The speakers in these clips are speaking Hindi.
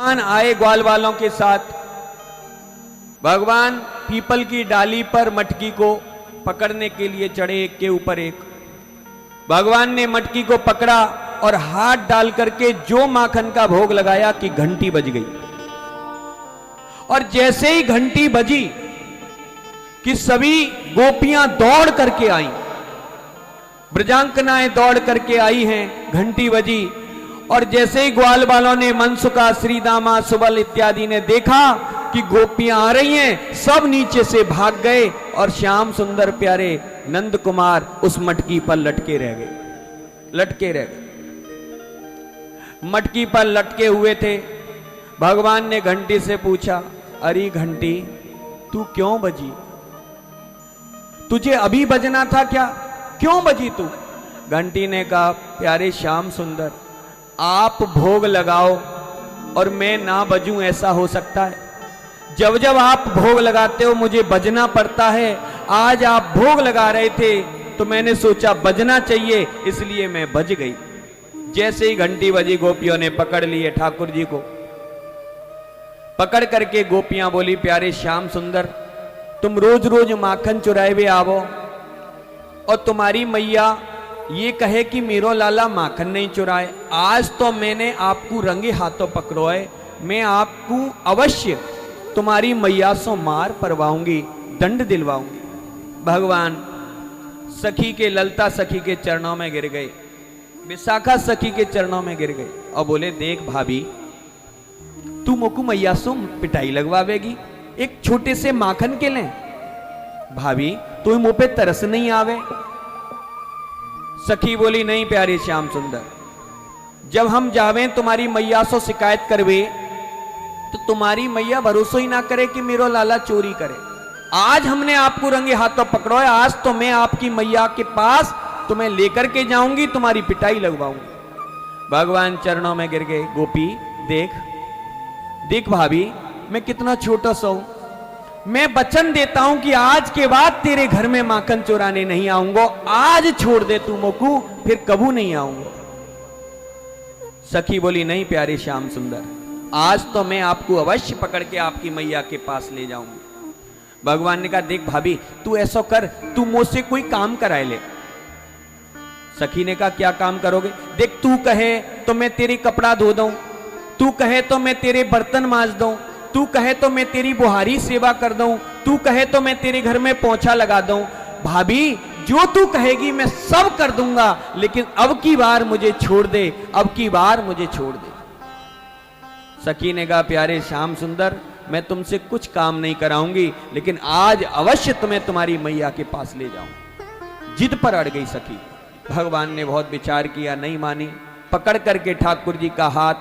भगवान आए ग्वाल वालों के साथ। भगवान पीपल की डाली पर मटकी को पकड़ने के लिए चढ़े, एक के ऊपर एक। भगवान ने मटकी को पकड़ा और हाथ डाल करके जो माखन का भोग लगाया कि घंटी बज गई। और जैसे ही घंटी बजी कि सभी गोपियां दौड़ करके आई, ब्रजांगनाएं दौड़ करके आई हैं, घंटी बजी। और जैसे ही ग्वाल वालों ने, मनसुका, श्रीदामा, सुबल इत्यादि ने देखा कि गोपियां आ रही हैं, सब नीचे से भाग गए और श्याम सुंदर प्यारे नंद कुमार उस मटकी पर लटके रह गए, लटके रह गए, मटकी पर लटके हुए थे। भगवान ने घंटी से पूछा, अरे घंटी तू क्यों बजी? तुझे अभी बजना था क्या? क्यों बजी तू? घंटी ने कहा, प्यारे श्याम सुंदर, आप भोग लगाओ और मैं ना बजूं, ऐसा हो सकता है? जब जब आप भोग लगाते हो मुझे बजना पड़ता है। आज आप भोग लगा रहे थे तो मैंने सोचा बजना चाहिए, इसलिए मैं बज गई। जैसे ही घंटी बजी, गोपियों ने पकड़ लिए ठाकुर जी को। पकड़ करके गोपियां बोली, प्यारे श्याम सुंदर, तुम रोज रोज माखन चुराए हुए आवो और तुम्हारी मैया ये कहे कि मेरो लाला माखन नहीं चुराए। आज तो मैंने आपको रंगे हाथों पकड़ो है, मैं आपको अवश्य तुम्हारी मैया से मार परवाऊंगी, दंड दिलवाऊंगी। भगवान सखी के, ललता सखी के चरणों में गिर गए, विशाखा सखी के चरणों में गिर गए और बोले, देख भाभी, तू मोकू मैया से पिटाई लगवावेगी एक छोटे से माखन के लिए? भाभी तू मुंह पे तरस नहीं आवे? सखी बोली, नहीं प्यारे श्याम सुंदर, जब हम जावे तुम्हारी मैया से शिकायत करवे तो तुम्हारी मैया भरोसा ही ना करे कि मेरो लाला चोरी करे। आज हमने आपको रंगे हाथों पकड़ो है, आज तो मैं आपकी मैया के पास तुम्हें लेकर के जाऊंगी, तुम्हारी पिटाई लगवाऊंगी। भगवान चरणों में गिर गए। गोपी देख, देख भाभी, मैं कितना छोटा सा हूं, मैं वचन देता हूं कि आज के बाद तेरे घर में माखन चुराने नहीं आऊंगा। आज छोड़ दे तू मोकू, फिर कबू नहीं आऊंगा। सखी बोली, नहीं प्यारे श्याम सुंदर, आज तो मैं आपको अवश्य पकड़ के आपकी मैया के पास ले जाऊंगी। भगवान ने कहा, देख भाभी, तू ऐसा कर, तू मुझसे कोई काम कराए ले। सखी ने कहा, क्या काम करोगे? देख, तू कहे तो मैं तेरी कपड़ा धो दूं, तू कहे तो मैं तेरे बर्तन मांज दूं, तू कहे तो मैं तेरी बुहारी सेवा कर दूं, तू कहे तो मैं तेरे घर में पोंछा लगा दूं। भाभी जो तू कहेगी मैं सब कर दूंगा, लेकिन अब की बार मुझे छोड़ दे, अब की बार मुझे छोड़ दे। सखी ने कहा, प्यारे श्याम सुंदर, मैं तुमसे कुछ काम नहीं कराऊंगी, लेकिन आज अवश्य तुम्हें तुम्हारी मैया के पास ले जाऊं। जिद पर अड़ गई सखी। भगवान ने बहुत विचार किया, नहीं मानी। पकड़ करके ठाकुर जी का हाथ,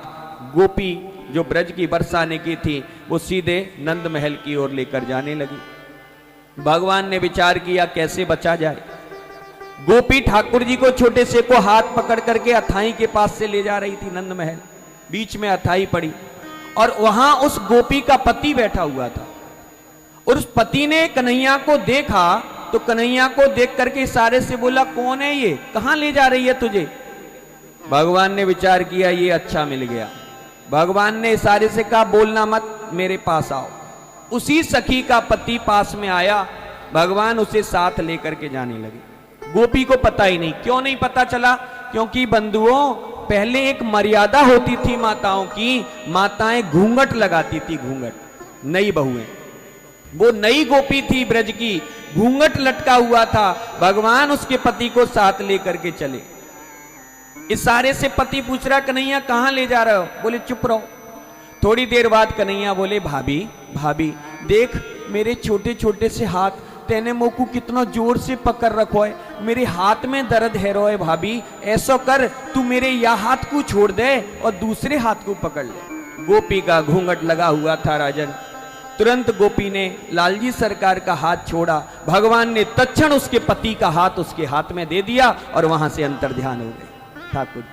गोपी जो ब्रज की बरसाने की थी, वो सीधे नंद महल की ओर लेकर जाने लगी। भगवान ने विचार किया कैसे बचा जाए। गोपी ठाकुर जी को, छोटे से को हाथ पकड़ करके अथाई के पास से ले जा रही थी नंद महल। बीच में अथाई पड़ी और वहां उस गोपी का पति बैठा हुआ था। और उस पति ने कन्हैया को देखा तो कन्हैया को देख करके इशारे से बोला, कौन है ये, कहां ले जा रही है तुझे? भगवान ने विचार किया, ये अच्छा मिल गया। भगवान ने इशारे से कहा, बोलना मत, मेरे पास आओ। उसी सखी का पति पास में आया। भगवान उसे साथ लेकर के जाने लगे। गोपी को पता ही नहीं। क्यों नहीं पता चला? क्योंकि बंधुओं, पहले एक मर्यादा होती थी माताओं की। माताएं घूंघट लगाती थी, घूंघट। नई बहुएं, वो नई गोपी थी ब्रज की, घूंघट लटका हुआ था। भगवान उसके पति को साथ लेकर के चले। इशारे से पति पूछ रहा, कन्हैया कहां ले जा रहे हो? बोले चुप रहो। थोड़ी देर बाद कन्हैया बोले, भाभी भाभी देख, मेरे छोटे छोटे से हाथ तेने मोकू कितना जोर से पकड़ रखो है, मेरे हाथ में दर्द है रो है। भाभी ऐसा कर, तू मेरे या हाथ को छोड़ दे और दूसरे हाथ को पकड़ ले। गोपी का घूंघट लगा हुआ था राजन। तुरंत गोपी ने लालजी सरकार का हाथ छोड़ा। भगवान ने तत्क्षण उसके पति का हाथ उसके हाथ में दे दिया और वहां से अंतर ध्यान हो गए। ठाकुर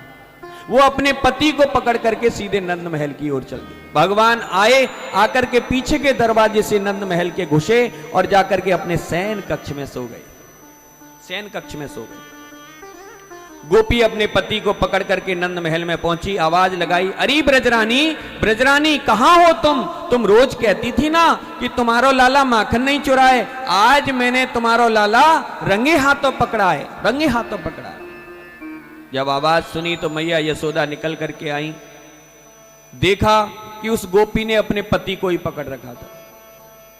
वो अपने पति को पकड़ करके सीधे नंद महल की ओर चल गए। भगवान आए, आकर के पीछे के दरवाजे से नंद महल के घुसे और जाकर के अपने शयन कक्ष में सो गए। शयन कक्ष में सो गए। गोपी अपने पति को पकड़ करके नंद महल में पहुंची, आवाज लगाई, अरे ब्रजरानी, ब्रजरानी कहाँ हो तुम रोज कहती थी ना कि तुम्हारो लाला माखन नहीं चुराए, आज मैंने तुम्हारो लाला रंगे हाथों पकड़ा है, रंगे हाथों पकड़ा है। जब आवाज सुनी तो मैया यशोदा निकल करके आई, देखा कि उस गोपी ने अपने पति को ही पकड़ रखा था।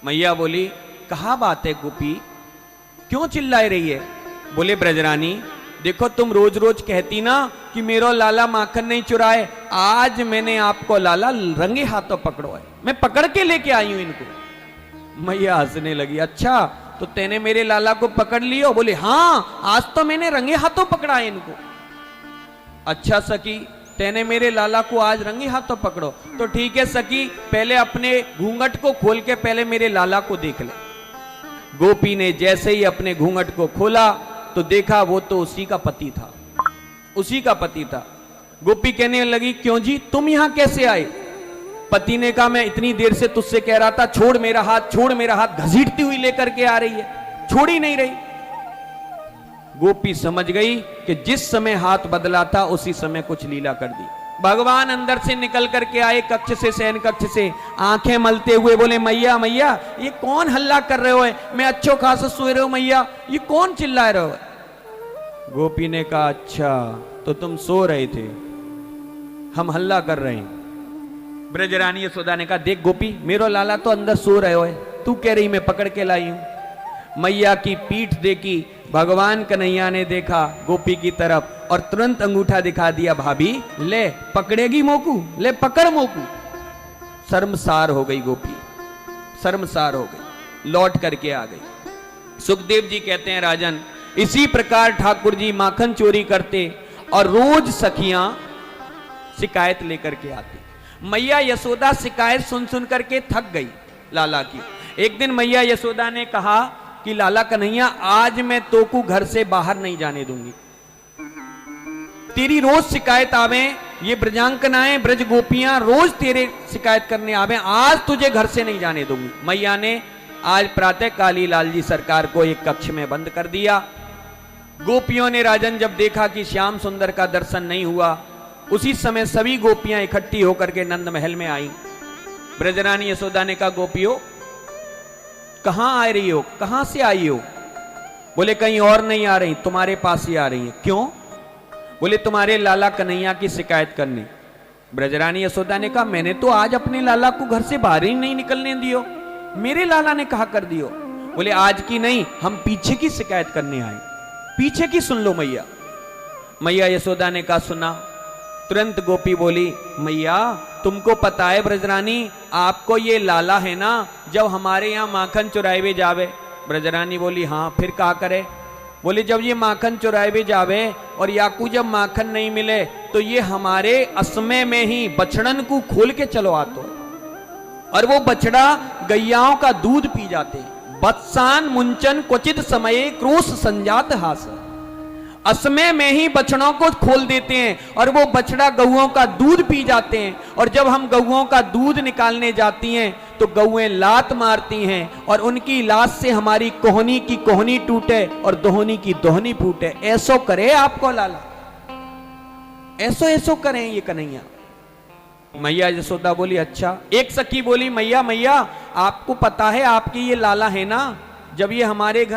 मैया बोली, कहाँ बात है गोपी, क्यों चिल्लाई रही है? बोले, ब्रजरानी देखो, तुम रोज रोज कहती ना कि मेरो लाला माखन नहीं चुराए, आज मैंने आपको लाला रंगे हाथों पकड़ो है, मैं पकड़ के लेके आई हूं इनको। मैया हंसने लगी, अच्छा तो तेने मेरे लाला को पकड़ लियो? बोले, हाँ आज तो मैंने रंगे हाथों पकड़ा है इनको। अच्छा सखी, तेने मेरे लाला को आज रंगे हाथों पकड़ो, तो ठीक है सखी, पहले अपने घूंघट को खोल के पहले मेरे लाला को देख ले। गोपी ने जैसे ही अपने घूंघट को खोला तो देखा वो तो उसी का पति था, उसी का पति था। गोपी कहने लगी, क्यों जी तुम यहां कैसे आए? पति ने कहा, मैं इतनी देर से तुझसे कह रहा था छोड़ मेरा हाथ, छोड़ मेरा हाथ, घसीटती हुई लेकर के आ रही है, छोड़ ही नहीं रही। गोपी समझ गई कि जिस समय हाथ बदला था उसी समय कुछ लीला कर दी। भगवान अंदर से निकल करके आए कक्ष से, शयन कक्ष से, आंखें मलते हुए बोले, मैया मैया ये कौन हल्ला कर रहे हो? मैं अच्छो खासा सोए रहे हो मैया, ये कौन चिल्ला रहे हो? गोपी ने कहा, अच्छा तो तुम सो रहे थे, हम हल्ला कर रहे हैं। ब्रजरानी यशोदा ने कहा, देख गोपी, मेरो लाला तो अंदर सो रहे हो, तू कह रही मैं पकड़ के लाई हूं। मैया की पीठ देखी, भगवान कन्हैया ने देखा गोपी की तरफ और तुरंत अंगूठा दिखा दिया, भाभी ले पकड़ेगी मोकू, ले पकड़ मोकू। शर्मसार हो गई गोपी, शर्मसार हो गई, लौट करके आ गई। सुखदेव जी कहते हैं, राजन इसी प्रकार ठाकुर जी माखन चोरी करते और रोज सखियां शिकायत लेकर के आती। मैया यशोदा शिकायत सुन सुन करके थक गई लाला की। एक दिन मैया यशोदा ने कहा कि लाला कन्हैया, आज मैं तोकू घर से बाहर नहीं जाने दूंगी, तेरी रोज शिकायत आवे, ये ब्रजांगनाएं ब्रज गोपियां रोज तेरे शिकायत करने आवे, आज तुझे घर से नहीं जाने दूंगी। मैया ने आज प्रातः काली लाल जी सरकार को एक कक्ष में बंद कर दिया। गोपियों ने राजन जब देखा कि श्याम सुंदर का दर्शन नहीं हुआ, उसी समय सभी गोपियां इकट्ठी होकर के नंद महल में आई। ब्रजरानी यशोदा ने कहा, गोपियों कहां आ रही हो, कहां से आई हो? बोले, कहीं और नहीं आ रही, तुम्हारे पास ही आ रही है। क्यों? बोले, तुम्हारे लाला कन्हैया की शिकायत करने। ब्रजरानी यशोदा ने कहा, मैंने तो आज अपने लाला को घर से बाहर ही नहीं निकलने दियो, मेरे लाला ने कहा कर दियो। बोले, आज की नहीं, हम पीछे की शिकायत करने आए, पीछे की सुन लो मैया। मैया यशोदा ने कहा, सुना। तुरंत गोपी बोली, मैया तुमको पता है ब्रजरानी, आपको ये लाला है ना, जब हमारे यहाँ माखन चुराए जावे। ब्रजरानी बोली, हाँ फिर क्या करे? बोले, जब ये माखन चुराए जावे और याकू जब माखन नहीं मिले तो ये हमारे असमय में ही बछड़न को खोल के चलो आतो, और वो बछड़ा गैयाओं का दूध पी जाते। बत्सान मुंचन क्वचित समये क्रोश संजात हास, असमय में ही बछड़ों को खोल देते हैं और वो बछड़ा गौओं का दूध पी जाते हैं। और जब हम गौओं का दूध निकालने जाती हैं तो गौएं लात मारती हैं और उनकी लात से हमारी कोहनी की कोहनी टूटे और दोहनी की दोहनी फूटे। ऐसो करे आपको लाला, ऐसो ऐसो करें ये कन्हैया। मैया यशोदा बोली, अच्छा। एक सखी बोली, मैया मैया आपको पता है आपकी ये लाला है ना, जब ये हमारे घर